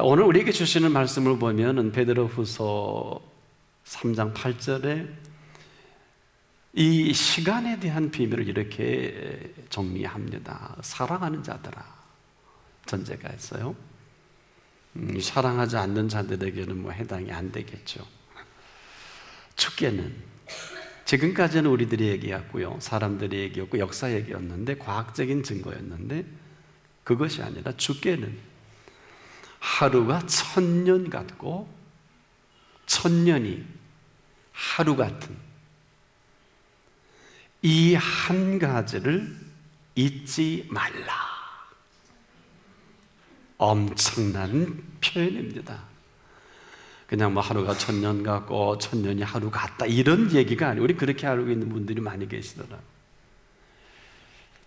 오늘 우리에게 주시는 말씀을 보면은 베드로후서 3장 8절에 이 시간에 대한 비밀을 이렇게 정리합니다. 사랑하는 자들아, 전제가 있어요. 사랑하지 않는 자들에게는 뭐 해당이 안 되겠죠. 주께는, 지금까지는 우리들이 얘기했고요, 사람들이 얘기했고 역사 얘기였는데, 과학적인 증거였는데, 그것이 아니라 주께는 하루가 1000년 같고 1000년이 하루 같은 이 한 가지를 잊지 말라. 엄청난 표현입니다. 그냥 뭐 하루가 1000년 같고 1000년이 하루 같다 이런 얘기가 아니에요. 우리 그렇게 알고 있는 분들이 많이 계시더라고요.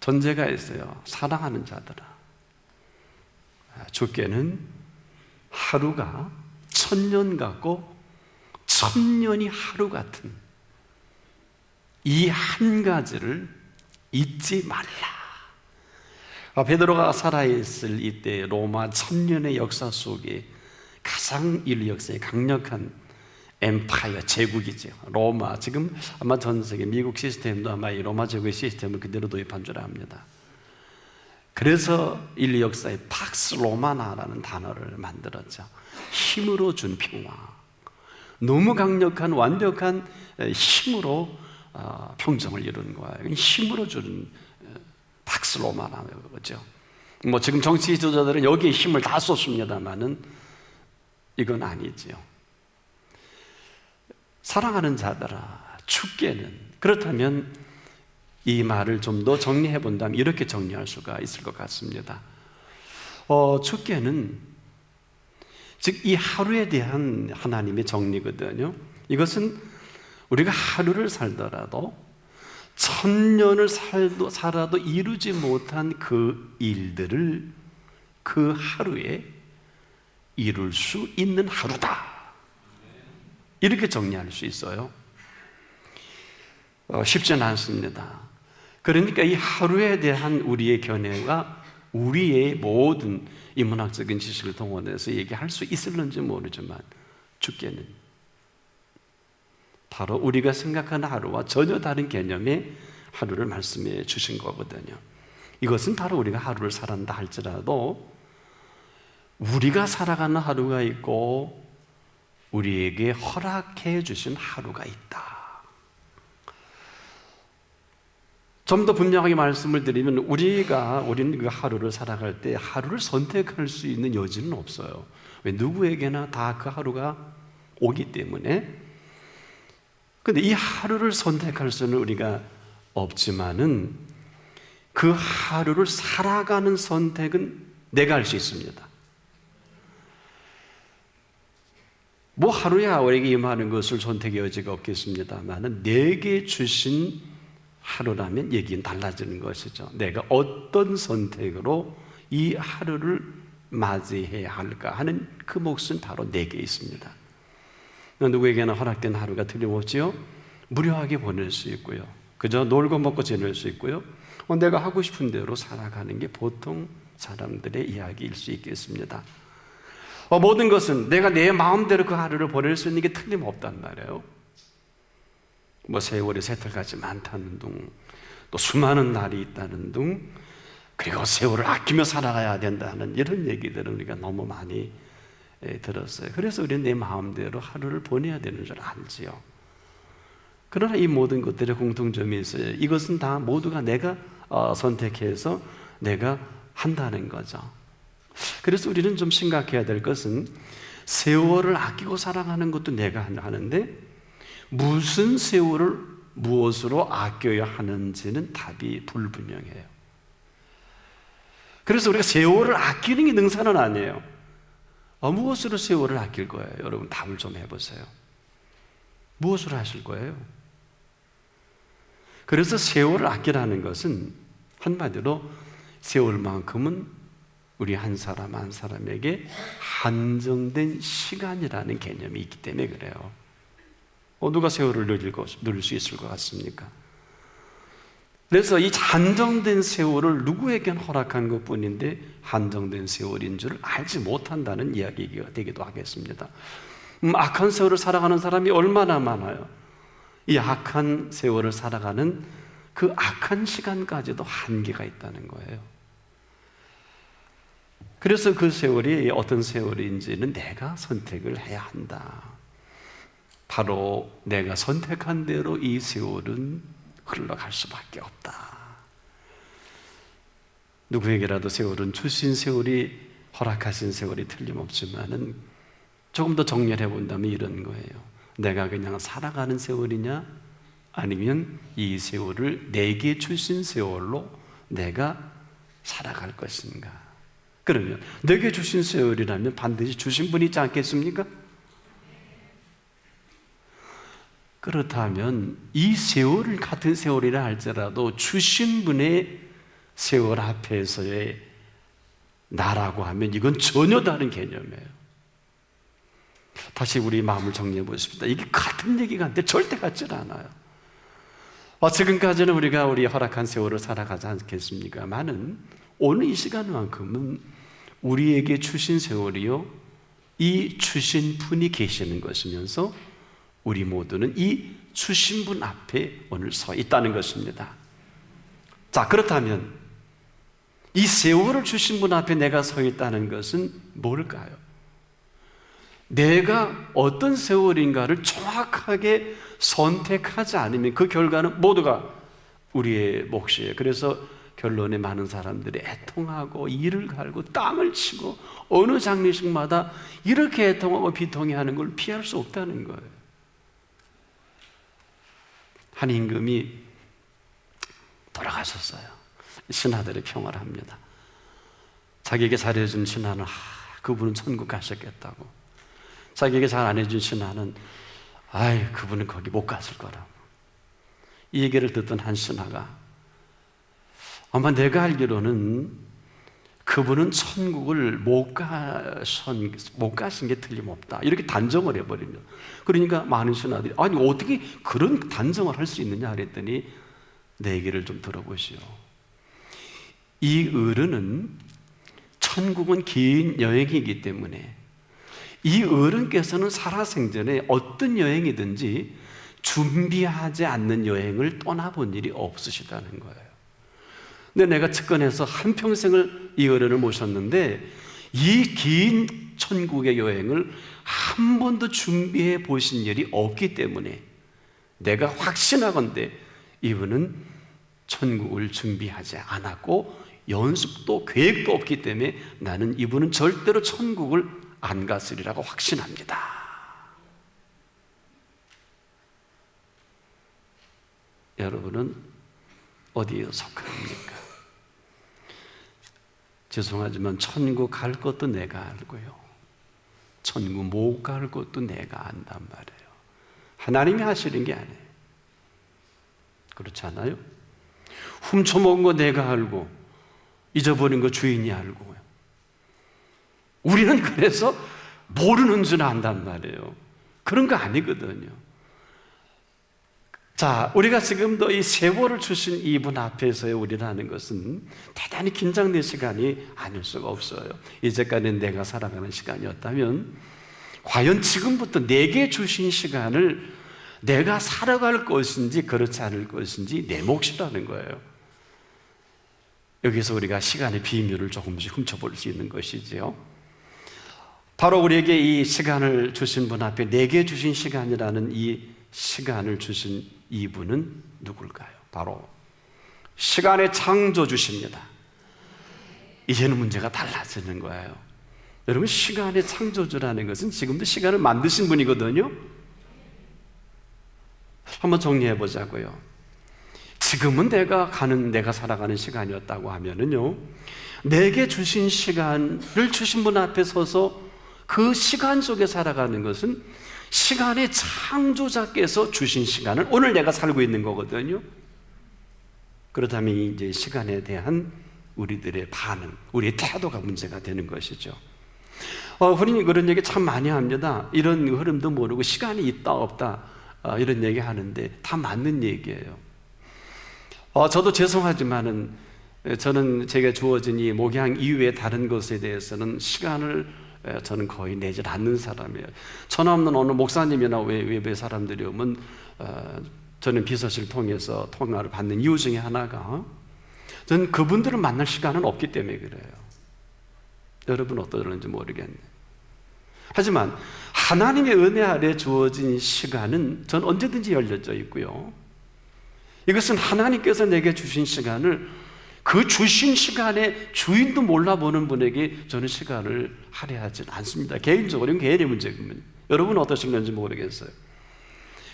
전제가 있어요. 사랑하는 자들아, 주께는 하루가 1000년 같고 1000년이 하루 같은 이 한 가지를 잊지 말라. 베드로가 살아있을 이때 로마 1000년의 역사 속에 가장 인류 역사의 강력한 엠파이어, 제국이죠. 로마, 지금 아마 전 세계 미국 시스템도 아마 이 로마 제국의 시스템을 그대로 도입한 줄 압니다. 그래서 인류 역사에 팍스 로마나라는 단어를 만들었죠. 힘으로 준 평화. 너무 강력한 완벽한 힘으로 평정을 이루는 거예요. 힘으로 주는 팍스 로마나죠. 뭐 지금 정치 지도자들은 여기에 힘을 다 쏟습니다만은 이건 아니지요. 사랑하는 자들아, 주께는, 그렇다면 이 말을 좀 더 정리해 본다면 이렇게 정리할 수가 있을 것 같습니다. 주께는, 즉 이 하루에 대한 하나님의 정리거든요. 이것은 우리가 하루를 살더라도 1000년을 살아도 이루지 못한 그 일들을 그 하루에 이룰 수 있는 하루다, 이렇게 정리할 수 있어요. 쉽지는 않습니다. 그러니까 이 하루에 대한 우리의 견해가 우리의 모든 인문학적인 지식을 동원해서 얘기할 수 있을는지 모르지만 주께는 바로 우리가 생각하는 하루와 전혀 다른 개념의 하루를 말씀해 주신 거거든요. 이것은 바로 우리가 하루를 살았다 할지라도 우리가 살아가는 하루가 있고 우리에게 허락해 주신 하루가 있다. 좀 더 분명하게 말씀을 드리면 우리는 그 하루를 살아갈 때 하루를 선택할 수 있는 여지는 없어요. 왜? 누구에게나 다 그 하루가 오기 때문에. 근데 이 하루를 선택할 수는 우리가 없지만은 그 하루를 살아가는 선택은 내가 할 수 있습니다. 뭐 하루야 우리에게 임하는 것을 선택의 여지가 없겠습니다만은 내게 주신 하루라면 얘기는 달라지는 것이죠. 내가 어떤 선택으로 이 하루를 맞이해야 할까 하는 그 몫은 바로 내게 있습니다. 누구에게나 허락된 하루가 틀림없지요. 무료하게 보낼 수 있고요, 그저 놀고 먹고 지낼 수 있고요, 내가 하고 싶은 대로 살아가는 게 보통 사람들의 이야기일 수 있겠습니다. 모든 것은 내가 내 마음대로 그 하루를 보낼 수 있는 게 틀림없단 말이에요. 뭐 세월이 새털같이 많다는 둥, 또 수많은 날이 있다는 둥, 그리고 세월을 아끼며 살아가야 된다는 이런 얘기들은 우리가 너무 많이 들었어요. 그래서 우리는 내 마음대로 하루를 보내야 되는 줄 알지요. 그러나 이 모든 것들의 공통점이 있어요. 이것은 다 모두가 내가 선택해서 내가 한다는 거죠. 그래서 우리는 좀 심각해야 될 것은 세월을 아끼고 살아가는 것도 내가 하는데 무슨 세월을 무엇으로 아껴야 하는지는 답이 불분명해요. 그래서 우리가 세월을 아끼는 게 능사는 아니에요. 무엇으로 세월을 아낄 거예요? 여러분 답을 좀 해보세요. 무엇으로 하실 거예요? 그래서 세월을 아끼라는 것은 한마디로 세월만큼은 우리 한 사람 한 사람에게 한정된 시간이라는 개념이 있기 때문에 그래요. 누가 세월을 늘릴 수 있을 것 같습니까? 그래서 이 한정된 세월을 누구에겐 허락한 것뿐인데 한정된 세월인 줄 알지 못한다는 이야기가 되기도 하겠습니다. 악한 세월을 살아가는 사람이 얼마나 많아요. 이 악한 세월을 살아가는 그 악한 시간까지도 한계가 있다는 거예요. 그래서 그 세월이 어떤 세월인지는 내가 선택을 해야 한다. 바로 내가 선택한 대로 이 세월은 흘러갈 수밖에 없다. 누구에게라도 세월은 주신 세월이, 허락하신 세월이 틀림없지만은 조금 더 정렬해 본다면 이런 거예요. 내가 그냥 살아가는 세월이냐, 아니면 이 세월을 내게 주신 세월로 내가 살아갈 것인가. 그러면 내게 주신 세월이라면 반드시 주신 분이 있지 않겠습니까? 그렇다면 이 세월을 같은 세월이라 할지라도 주신 분의 세월 앞에서의 나라고 하면 이건 전혀 다른 개념이에요. 다시 우리 마음을 정리해 보십시다. 이게 같은 얘기가 아닌데 절대 같지 않아요. 지금까지는 우리가 우리 허락한 세월을 살아가지 않겠습니까만은 오늘 이 시간만큼은 우리에게 주신 세월이요, 이 주신 분이 계시는 것이면서 우리 모두는 이 주신 분 앞에 오늘 서 있다는 것입니다. 자, 그렇다면 이 세월을 주신 분 앞에 내가 서 있다는 것은 뭘까요? 내가 어떤 세월인가를 정확하게 선택하지 않으면 그 결과는 모두가 우리의 몫이에요. 그래서 결론에 많은 사람들이 애통하고 이를 갈고 땅을 치고 어느 장례식마다 이렇게 애통하고 비통해하는 걸 피할 수 없다는 거예요. 한 임금이 돌아가셨어요. 신하들이 평화를 합니다. 자기에게 잘해준 신하는 그분은 천국 가셨겠다고, 자기에게 잘 안 해준 신하는 그분은 거기 못 갔을 거라고. 이 얘기를 듣던 한 신하가 아마 내가 알기로는 그분은 천국을 못 가신 게 틀림없다, 이렇게 단정을 해버립니다. 그러니까 많은 신하들이 아니 어떻게 그런 단정을 할 수 있느냐 그랬더니 내 얘기를 좀 들어보시오. 이 어른은 천국은 긴 여행이기 때문에 이 어른께서는 살아생전에 어떤 여행이든지 준비하지 않는 여행을 떠나본 일이 없으시다는 거예요. 근데 내가 측근해서 한평생을 이 어른을 모셨는데 이 긴 천국의 여행을 한 번도 준비해 보신 일이 없기 때문에 내가 확신하건대 이분은 천국을 준비하지 않았고 연습도 계획도 없기 때문에 나는 이분은 절대로 천국을 안 갔으리라고 확신합니다. 여러분은 어디에 속합니까? 죄송하지만 천국 갈 것도 내가 알고요, 천국 못 갈 것도 내가 안단 말이에요. 하나님이 하시는 게 아니에요. 그렇지 않아요? 훔쳐먹은 거 내가 알고 잊어버린 거 주인이 알고요. 우리는 그래서 모르는 줄 안단 말이에요. 그런 거 아니거든요. 자, 우리가 지금도 이 세월을 주신 이분 앞에서의 우리라는 것은 대단히 긴장된 시간이 아닐 수가 없어요. 이제까지는 내가 살아가는 시간이었다면 과연 지금부터 내게 주신 시간을 내가 살아갈 것인지 그렇지 않을 것인지 내 몫이라는 거예요. 여기서 우리가 시간의 비밀을 조금씩 훔쳐볼 수 있는 것이지요. 바로 우리에게 이 시간을 주신 분 앞에 내게 주신 시간이라는 이 시간을 주신 이분은 누굴까요? 바로 시간의 창조주십니다. 이제는 문제가 달라지는 거예요. 여러분, 시간의 창조주라는 것은 지금도 시간을 만드신 분이거든요. 한번 정리해 보자고요. 지금은 내가 살아가는 시간이었다고 하면은요, 내게 주신 시간을 주신 분 앞에 서서 그 시간 속에 살아가는 것은 시간의 창조자께서 주신 시간을 오늘 내가 살고 있는 거거든요. 그렇다면 이제 시간에 대한 우리들의 반응, 우리의 태도가 문제가 되는 것이죠. 흔히 그런 얘기 참 많이 합니다. 이런 흐름도 모르고 시간이 있다 없다 이런 얘기 하는데 다 맞는 얘기예요. 저도 죄송하지만은 저는 제가 주어진 이 목양 이후의 다른 것에 대해서는 시간을 저는 거의 내질 않는 사람이에요. 천하 없는 어느 목사님이나 외부의 사람들이 오면 저는 비서실 통해서 통화를 받는 이유 중에 하나가 저는 그분들을 만날 시간은 없기 때문에 그래요. 여러분 어떠는지 모르겠네요. 하지만 하나님의 은혜 아래 주어진 시간은 전 언제든지 열려져 있고요. 이것은 하나님께서 내게 주신 시간을 그 주신 시간에 주인도 몰라보는 분에게 저는 시간을 할애하지 않습니다. 개인적으로 이건 개인의 문제군요. 여러분은 어떠신지 모르겠어요.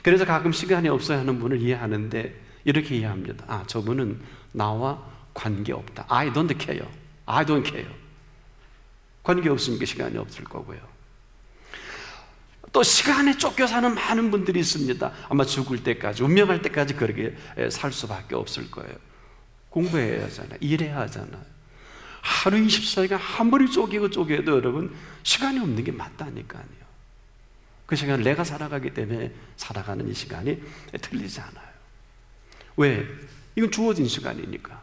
그래서 가끔 시간이 없어야 하는 분을 이해하는데 이렇게 이해합니다. 저분은 나와 관계없다. I don't care. I don't care. 관계없으니까 시간이 없을 거고요. 또 시간에 쫓겨 사는 많은 분들이 있습니다. 아마 죽을 때까지, 운명할 때까지 그렇게 살 수밖에 없을 거예요. 공부해야 하잖아요. 일해야 하잖아요. 하루 24시간 아무리 쪼개도 여러분 시간이 없는 게 맞다니까요. 그 시간을 내가 살아가기 때문에 살아가는 이 시간이 틀리지 않아요. 왜? 이건 주어진 시간이니까.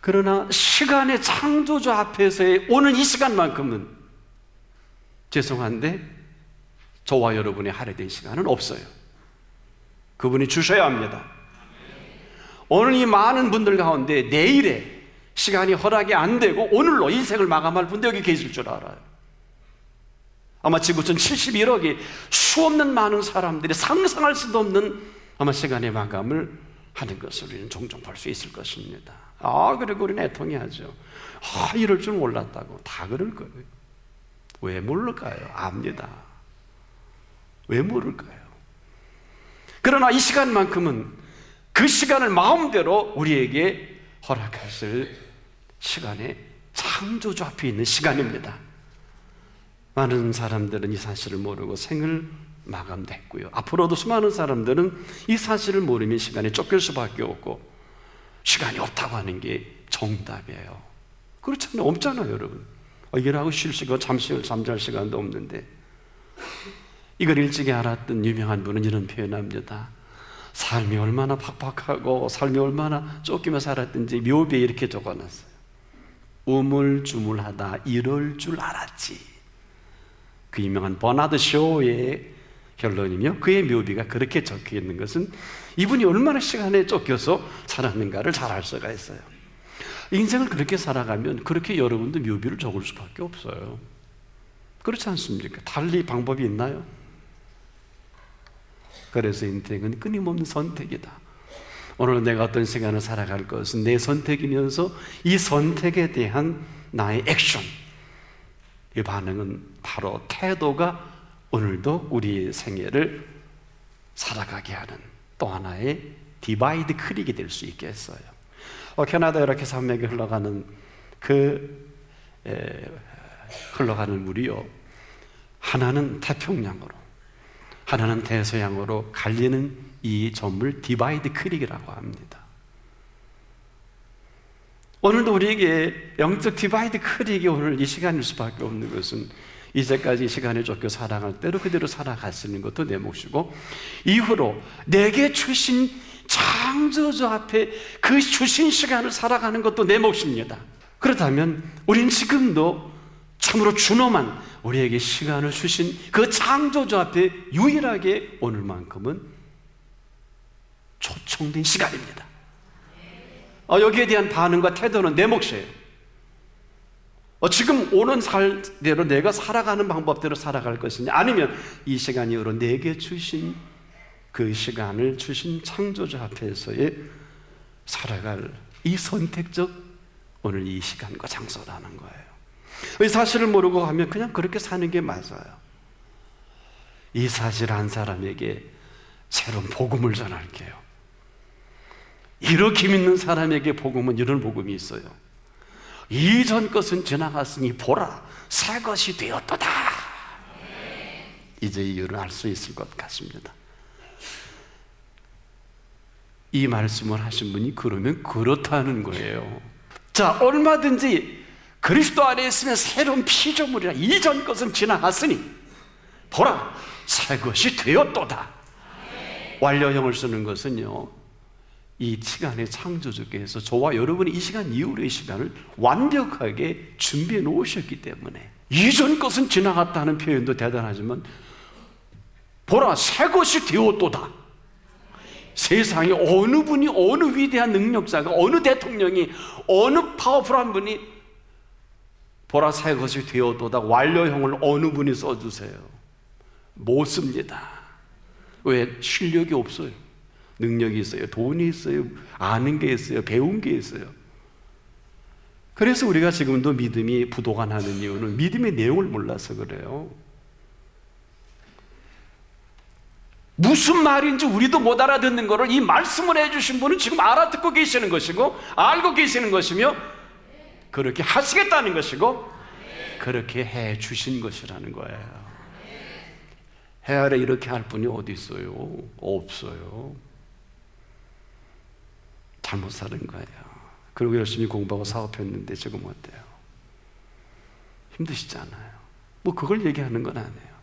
그러나 시간의 창조주 앞에서의 오는 이 시간만큼은 죄송한데 저와 여러분의 할애된 시간은 없어요. 그분이 주셔야 합니다. 오늘 이 많은 분들 가운데 내일에 시간이 허락이 안 되고 오늘로 인생을 마감할 분도 여기 계실 줄 알아요. 아마 지구촌 71억이 수없는 많은 사람들이 상상할 수도 없는 아마 시간의 마감을 하는 것을 우리는 종종 볼 수 있을 것입니다. 그리고 우리는 애통해하죠. 이럴 줄 몰랐다고. 다 그럴 거예요. 왜 모를까요? 압니다. 왜 모를까요? 그러나 이 시간만큼은 그 시간을 마음대로 우리에게 허락하실 시간의 창조주 앞에 있는 시간입니다. 많은 사람들은 이 사실을 모르고 생을 마감됐고요. 앞으로도 수많은 사람들은 이 사실을 모르면 시간에 쫓길 수밖에 없고 시간이 없다고 하는 게 정답이에요. 그렇잖아요. 없잖아요, 여러분. 일하고 쉴 시간, 잠잘 시간도 없는데. 이걸 일찍이 알았던 유명한 분은 이런 표현합니다. 삶이 얼마나 팍팍하고 삶이 얼마나 쫓기며 살았든지 묘비에 이렇게 적어놨어요. 우물쭈물하다 이럴 줄 알았지. 그 유명한 버나드 쇼의 결론이며 그의 묘비가 그렇게 적혀 있는 것은 이분이 얼마나 시간에 쫓겨서 살았는가를 잘 알 수가 있어요. 인생을 그렇게 살아가면 그렇게 여러분도 묘비를 적을 수밖에 없어요. 그렇지 않습니까? 달리 방법이 있나요? 그래서 인생은 끊임없는 선택이다. 오늘 내가 어떤 시간을 살아갈 것은 내 선택이면서 이 선택에 대한 나의 액션, 이 반응은 바로 태도가 오늘도 우리의 생애를 살아가게 하는 또 하나의 디바이드 크릭이 될 수 있겠어요. 캐나다 이렇게 산맥이 흘러가는 흘러가는 물이요, 하나는 태평양으로 하나는 대서양으로 갈리는 이 전물 디바이드 크릭이라고 합니다. 오늘도 우리에게 영적 디바이드 크릭이 오늘 이 시간일 수밖에 없는 것은 이제까지 이 시간에 쫓겨 살아갈 대로 그대로 살아갔는 것도 내 몫이고 이후로 내게 주신 창조주 앞에 그 주신 시간을 살아가는 것도 내 몫입니다. 그렇다면 우리는 지금도 참으로 준엄한 우리에게 시간을 주신 그 창조주 앞에 유일하게 오늘만큼은 초청된 시간입니다. 여기에 대한 반응과 태도는 내 몫이에요. 지금 오는 살대로 내가 살아가는 방법대로 살아갈 것이냐, 아니면 이 시간 이후로 내게 주신 그 시간을 주신 창조주 앞에서의 살아갈 이 선택적 오늘 이 시간과 장소라는 거예요. 이 사실을 모르고 하면 그냥 그렇게 사는 게 맞아요. 이 사실 한 사람에게 새로운 복음을 전할게요. 이렇게 믿는 사람에게 복음은 이런 복음이 있어요. 이전 것은 지나갔으니 보라 새 것이 되었도다. 이제 이유를 알 수 있을 것 같습니다. 이 말씀을 하신 분이 그러면 그렇다는 거예요. 자, 얼마든지 그리스도 안에 있으면 새로운 피조물이라 이전 것은 지나갔으니 보라 새 것이 되었도다. 완료형을 쓰는 것은요, 이 시간의 창조주께서 저와 여러분이 이 시간 이후의 시간을 완벽하게 준비해 놓으셨기 때문에, 이전 것은 지나갔다는 표현도 대단하지만 보라 새 것이 되었도다. 세상에 어느 분이, 어느 위대한 능력자가, 어느 대통령이, 어느 파워풀한 분이 보라 새 것이 되었도다 완료형을 어느 분이 써주세요? 못 씁니다. 왜? 실력이 없어요. 능력이 있어요, 돈이 있어요, 아는 게 있어요, 배운 게 있어요. 그래서 우리가 지금도 믿음이 부도가 나는 이유는 믿음의 내용을 몰라서 그래요. 무슨 말인지 우리도 못 알아듣는 것을 이 말씀을 해주신 분은 지금 알아듣고 계시는 것이고 알고 계시는 것이며 그렇게 하시겠다는 것이고 그렇게 해 주신 것이라는 거예요. 헤아려 이렇게 할 분이 어디 있어요? 없어요. 잘못 사는 거예요. 그리고 열심히 공부하고 사업했는데 지금 어때요? 힘드시잖아요. 뭐 그걸 얘기하는 건 아니에요.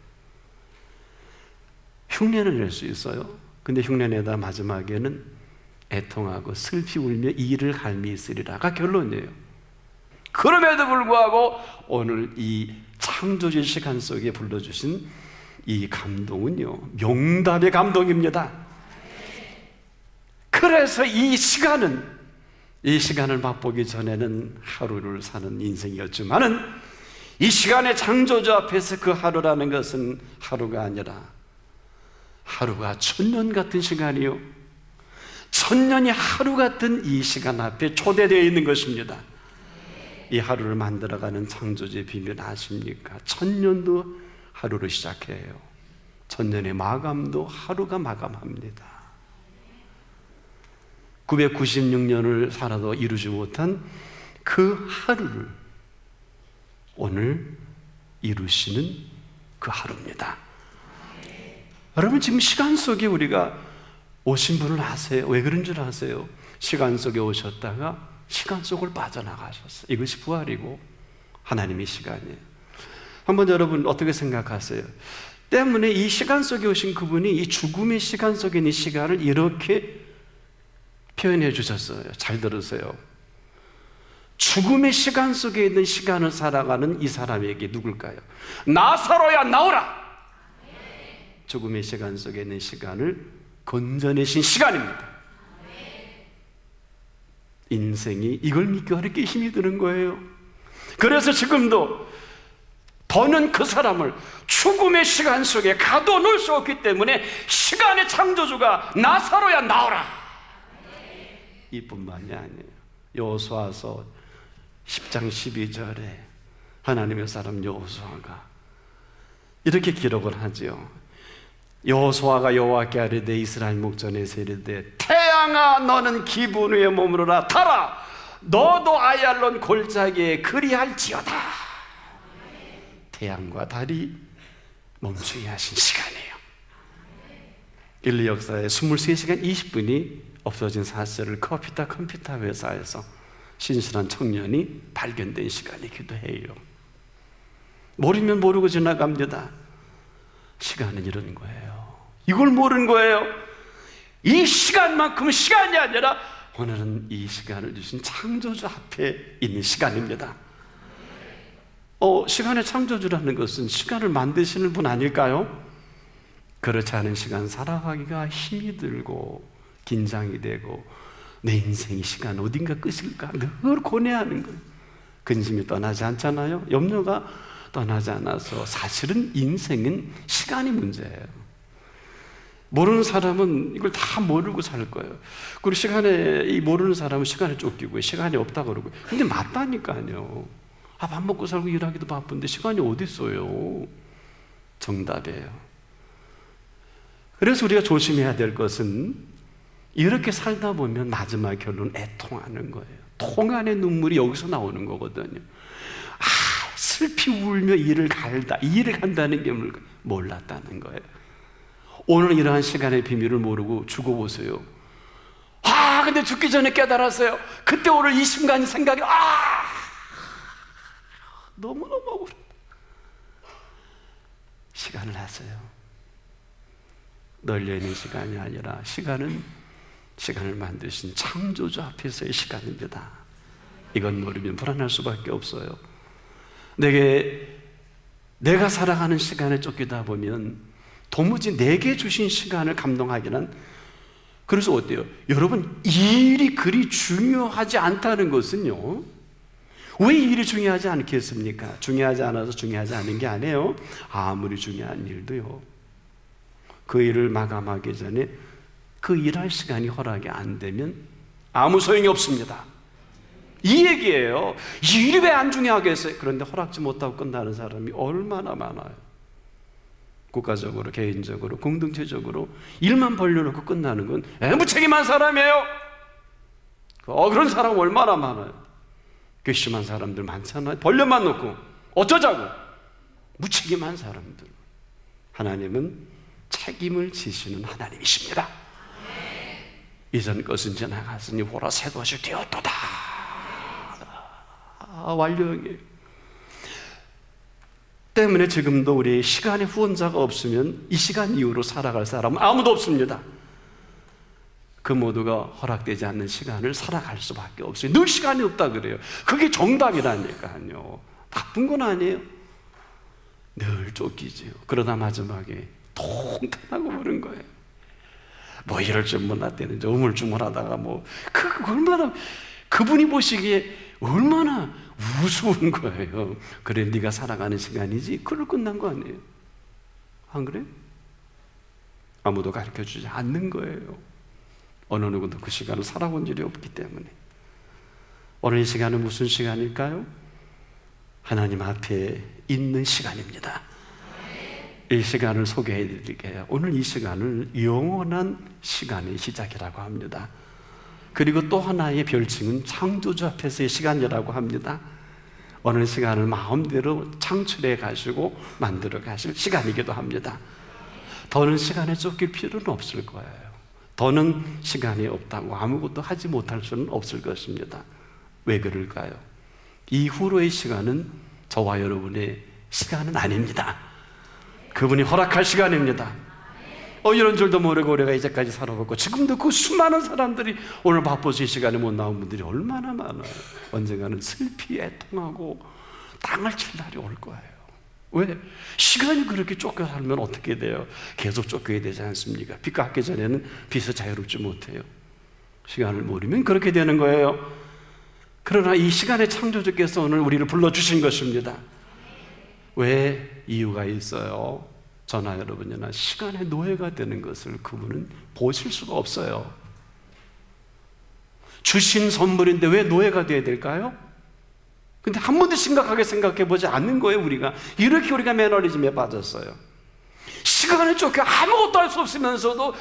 흉내는 낼 수 있어요. 근데 흉내내다 마지막에는 애통하고 슬피 울며 이를 갈미 있으리라가 결론이에요. 그럼에도 불구하고 오늘 이 창조주의 시간 속에 불러주신 이 감동은요, 명답의 감동입니다. 그래서 이 시간을 맛보기 전에는 하루를 사는 인생이었지만은 이 시간의 창조주 앞에서 그 하루라는 것은 하루가 아니라 하루가 천년 같은 시간이요, 천년이 하루 같은 이 시간 앞에 초대되어 있는 것입니다. 이 하루를 만들어가는 창조주의 비밀 아십니까? 천년도 하루로 시작해요. 천년의 마감도 하루가 마감합니다. 996년을 살아도 이루지 못한 그 하루를 오늘 이루시는 그 하루입니다. 여러분, 지금 시간 속에 우리가 오신 분을 아세요? 왜 그런 줄 아세요? 시간 속에 오셨다가 시간 속을 빠져나가셨어요. 이것이 부활이고 하나님의 시간이에요. 한번 여러분 어떻게 생각하세요? 때문에 이 시간 속에 오신 그분이 이 죽음의 시간 속에 있는 시간을 이렇게 표현해 주셨어요. 잘 들으세요. 죽음의 시간 속에 있는 시간을 살아가는 이 사람에게 누굴까요? 나사로야 나오라! 죽음의 시간 속에 있는 시간을 건져내신 시간입니다. 인생이 이걸 믿고 하루께 힘이 드는 거예요. 그래서 지금도 더는 그 사람을 죽음의 시간 속에 가둬놓을 수 없기 때문에 시간의 창조주가 나사로야 나오라! 이뿐만이 아니에요. 여호수아서 10장 12절에 하나님의 사람 여호수아가 이렇게 기록을 하죠. 여호수아가 여호와께 아뢰되 이스라엘 목전에서 이르되 태양아 너는 기분 위에 머무르라 타라 너도 아얄론 골짜기에 그리할지어다. 태양과 달이 멈추게 하신 시간이에요. 인류 역사에 23시간 20분이 없어진 사실을 컴퓨터 회사에서 신실한 청년이 발견된 시간이기도 해요. 모르면 모르고 지나갑니다. 시간은 이런 거예요. 이걸 모르는 거예요. 이 시간만큼은 시간이 아니라 오늘은 이 시간을 주신 창조주 앞에 있는 시간입니다. 시간의 창조주라는 것은 시간을 만드시는 분 아닐까요? 그렇지 않은 시간 살아가기가 힘이 들고 긴장이 되고 내 인생의 시간 어딘가 끝일까 늘 고뇌하는 거예요. 근심이 떠나지 않잖아요. 염려가 떠나지 않아서 사실은 인생은 시간이 문제예요. 모르는 사람은 이걸 다 모르고 살 거예요. 그리고 이 모르는 사람은 시간에 쫓기고 시간이 없다 그러고. 근데 맞다니까요. 밥 먹고 살고 일하기도 바쁜데 시간이 어디 있어요? 정답이에요. 그래서 우리가 조심해야 될 것은 이렇게 살다 보면 마지막 결론 애통하는 거예요. 통안의 눈물이 여기서 나오는 거거든요. 슬피 울며 이를 간다는 게 몰랐다는 거예요. 오늘 이러한 시간의 비밀을 모르고 죽어보세요. 근데 죽기 전에 깨달았어요. 그때 오늘 이 순간 생각이 너무너무 억울해. 시간을 하세요. 널려있는 시간이 아니라 시간은 시간을 만드신 창조주 앞에서의 시간입니다. 이건 모르면 불안할 수밖에 없어요. 내가 살아가는 시간에 쫓기다 보면 도무지 내게 주신 시간을 감당하기는, 그래서 어때요? 여러분, 이 일이 그리 중요하지 않다는 것은요, 왜 이 일이 중요하지 않겠습니까? 중요하지 않아서 중요하지 않은 게 아니에요. 아무리 중요한 일도요, 그 일을 마감하기 전에 그 일할 시간이 허락이 안 되면 아무 소용이 없습니다. 이 얘기예요. 이 일이 왜 안 중요하겠어요? 그런데 허락지 못하고 끝나는 사람이 얼마나 많아요. 국가적으로, 개인적으로, 공동체적으로 일만 벌려놓고 끝나는 건 무책임한 사람이에요. 그런 사람 얼마나 많아요. 괘씸한 사람들 많잖아요. 벌려만 놓고 어쩌자고. 무책임한 사람들. 하나님은 책임을 지시는 하나님이십니다. 이전 것은 지나갔으니 보라, 새 것이 되었도다. 완료하게. 때문에 지금도 우리 시간의 후원자가 없으면 이 시간 이후로 살아갈 사람은 아무도 없습니다. 그 모두가 허락되지 않는 시간을 살아갈 수밖에 없어요. 늘 시간이 없다 그래요. 그게 정답이라니까요. 나쁜 건 아니에요. 늘 쫓기지요. 그러다 마지막에 통탄하고 그런 거예요. 뭐 이럴 줄 몰랐다는지 우물쭈물하다가 얼마나, 그분이 보시기에 얼마나 우스운 거예요. 그래, 네가 살아가는 시간이지. 그걸 끝난 거 아니에요. 안 그래? 아무도 가르쳐주지 않는 거예요. 어느 누구도 그 시간을 살아본 일이 없기 때문에. 오늘 이 시간은 무슨 시간일까요? 하나님 앞에 있는 시간입니다. 이 시간을 소개해 드릴게요. 오늘 이 시간을 영원한 시간의 시작이라고 합니다. 그리고 또 하나의 별칭은 창조주 앞에서의 시간이라고 합니다. 오늘 시간을 마음대로 창출해 가시고 만들어 가실 시간이기도 합니다. 더는 시간에 쫓길 필요는 없을 거예요. 더는 시간이 없다고 아무것도 하지 못할 수는 없을 것입니다. 왜 그럴까요? 이후로의 시간은 저와 여러분의 시간은 아닙니다. 그분이 허락할 시간입니다. 이런 줄도 모르고 우리가 이제까지 살아왔고, 지금도 그 수많은 사람들이 오늘 바빠서 이 시간에 못 나온 분들이 얼마나 많아요. 언젠가는 슬피 애통하고 땅을 칠 날이 올 거예요. 왜? 시간이 그렇게 쫓겨 살면 어떻게 돼요? 계속 쫓겨야 되지 않습니까? 빚 갚기 전에는 빚에서 자유롭지 못해요. 시간을 모르면 그렇게 되는 거예요. 그러나 이 시간의 창조주께서 오늘 우리를 불러주신 것입니다. 왜? 이유가 있어요. 저나 여러분이나 시간의 노예가 되는 것을 그분은 보실 수가 없어요. 주신 선물인데 왜 노예가 되어야 될까요? 근데 한 번도 심각하게 생각해 보지 않는 거예요. 이렇게 우리가 매너리즘에 빠졌어요. 시간에 쫓겨 아무것도 할 수 없으면서도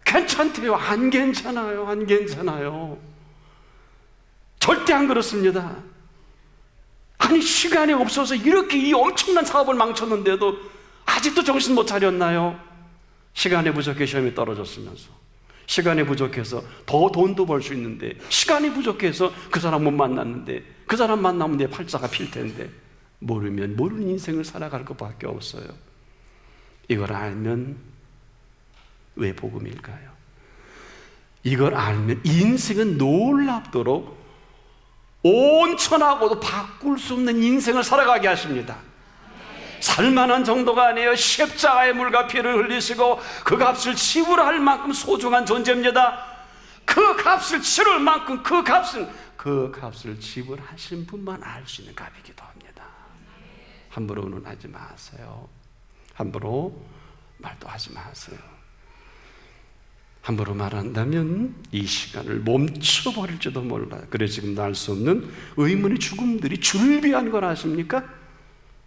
괜찮대요. 안 괜찮아요. 안 괜찮아요. 절대 안 그렇습니다. 아니, 시간이 없어서 이렇게 이 엄청난 사업을 망쳤는데도 아직도 정신 못 차렸나요? 시간이 부족해 시험이 떨어졌으면서, 시간이 부족해서 더 돈도 벌 수 있는데, 시간이 부족해서 그 사람 못 만났는데, 그 사람 만나면 내 팔자가 필 텐데, 모르면 모르는 인생을 살아갈 것밖에 없어요. 이걸 알면 왜 복음일까요? 이걸 알면 인생은 놀랍도록 온 천하고도 바꿀 수 없는 인생을 살아가게 하십니다. 살만한 정도가 아니에요. 십자가의 물과 피를 흘리시고 그 값을 지불할 만큼 소중한 존재입니다. 그 값을 치를 만큼 그 값을 지불하신 분만 알 수 있는 값이기도 합니다. 함부로 의논하지 마세요. 함부로 말도 하지 마세요. 함부로 말한다면 이 시간을 멈춰버릴지도 몰라요. 그래 지금도 알 수 없는 의문의 죽음들이 줄비한 걸 아십니까?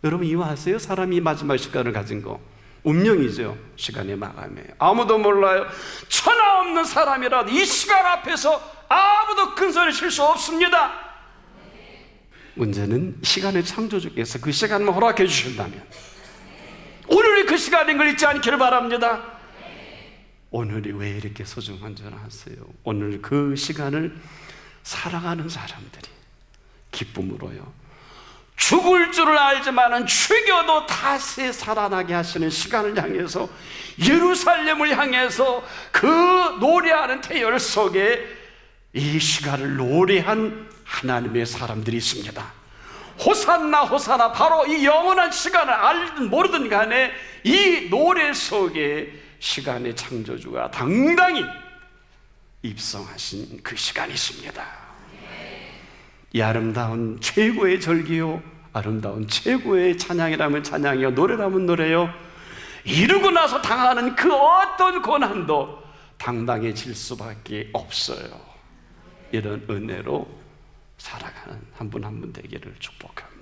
여러분 이해하세요? 사람이 마지막 시간을 가진 거 운명이죠. 시간의 마감이에요. 아무도 몰라요. 천하 없는 사람이라도 이 시간 앞에서 아무도 큰 소리 칠 수 없습니다. 문제는 시간의 창조주께서 그 시간을 허락해 주신다면, 오늘이 그 시간인 걸 잊지 않기를 바랍니다. 오늘이 왜 이렇게 소중한 줄 아세요? 오늘 그 시간을 살아가는 사람들이 기쁨으로요, 죽을 줄을 알지만은 죽여도 다시 살아나게 하시는 시간을 향해서, 예루살렘을 향해서 그 노래하는 태열 속에 이 시간을 노래한 하나님의 사람들이 있습니다. 호산나 호산나, 바로 이 영원한 시간을 알든 모르든 간에 이 노래 속에 시간의 창조주가 당당히 입성하신 그 시간이 있습니다. 이 아름다운 최고의 절기요, 아름다운 최고의 찬양이라면 찬양이요, 노래라면 노래요, 이루고 나서 당하는 그 어떤 고난도 당당해질 수밖에 없어요. 이런 은혜로 살아가는 한 분 한 분 되기를 축복합니다.